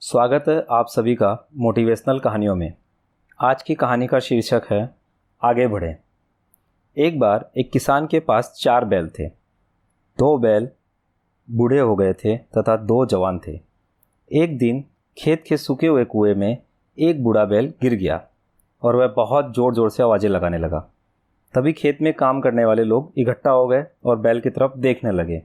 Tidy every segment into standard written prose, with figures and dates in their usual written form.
स्वागत है आप सभी का मोटिवेशनल कहानियों में। आज की कहानी का शीर्षक है आगे बढ़ें। एक बार एक किसान के पास 4 बैल थे। 2 बैल बूढ़े हो गए थे तथा 2 जवान थे। एक दिन खेत के सूखे हुए कुएं में एक बूढ़ा बैल गिर गया और वह बहुत ज़ोर ज़ोर से आवाज़ें लगाने लगा। तभी खेत में काम करने वाले लोग इकट्ठा हो गए और बैल की तरफ देखने लगे।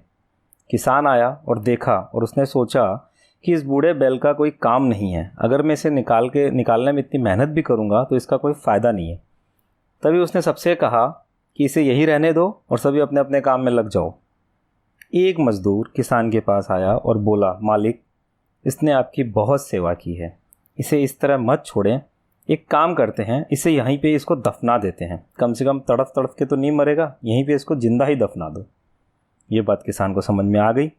किसान आया और देखा और उसने सोचा कि इस बूढ़े बैल का कोई काम नहीं है। अगर मैं इसे निकालने में इतनी मेहनत भी करूँगा तो इसका कोई फ़ायदा नहीं है। तभी उसने सबसे कहा कि इसे यहीं रहने दो और सभी अपने अपने काम में लग जाओ। एक मज़दूर किसान के पास आया और बोला, मालिक, इसने आपकी बहुत सेवा की है, इसे इस तरह मत छोड़ें। एक काम करते हैं, इसे यहीं पे इसको दफना देते हैं। कम से कम तड़फ तड़फ के तो नहीं मरेगा, यहीं पे इसको जिंदा ही दफना दो। ये बात किसान को समझ में आ गई।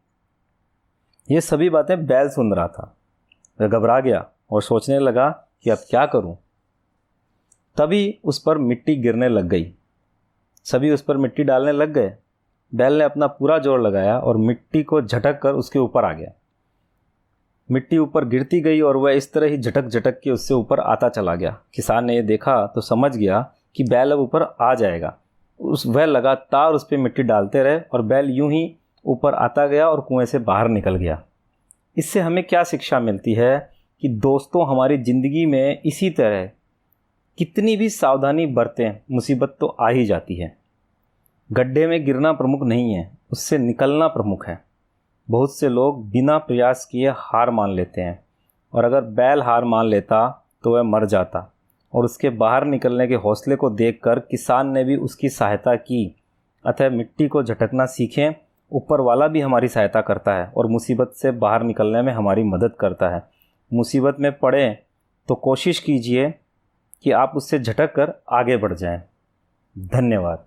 ये सभी बातें बैल सुन रहा था। वह घबरा गया और सोचने लगा कि अब क्या करूं। तभी उस पर मिट्टी गिरने लग गई। सभी उस पर मिट्टी डालने लग गए। बैल ने अपना पूरा जोर लगाया और मिट्टी को झटक कर उसके ऊपर आ गया। मिट्टी ऊपर गिरती गई और वह इस तरह ही झटक झटक के उससे ऊपर आता चला गया। किसान ने यह देखा तो समझ गया कि बैल अब ऊपर आ जाएगा। वह लगातार उस पर मिट्टी डालते रहे और बैल यूं ही ऊपर आता गया और कुएं से बाहर निकल गया। इससे हमें क्या शिक्षा मिलती है कि दोस्तों, हमारी ज़िंदगी में इसी तरह कितनी भी सावधानी बरतें, मुसीबत तो आ ही जाती है। गड्ढे में गिरना प्रमुख नहीं है, उससे निकलना प्रमुख है। बहुत से लोग बिना प्रयास किए हार मान लेते हैं और अगर बैल हार मान लेता तो वह मर जाता। और उसके बाहर निकलने के हौसले को देखकर किसान ने भी उसकी सहायता की। अतः मिट्टी को झटकना सीखें। ऊपर वाला भी हमारी सहायता करता है और मुसीबत से बाहर निकलने में हमारी मदद करता है। मुसीबत में पड़ें तो कोशिश कीजिए कि आप उससे झटक कर आगे बढ़ जाएं। धन्यवाद।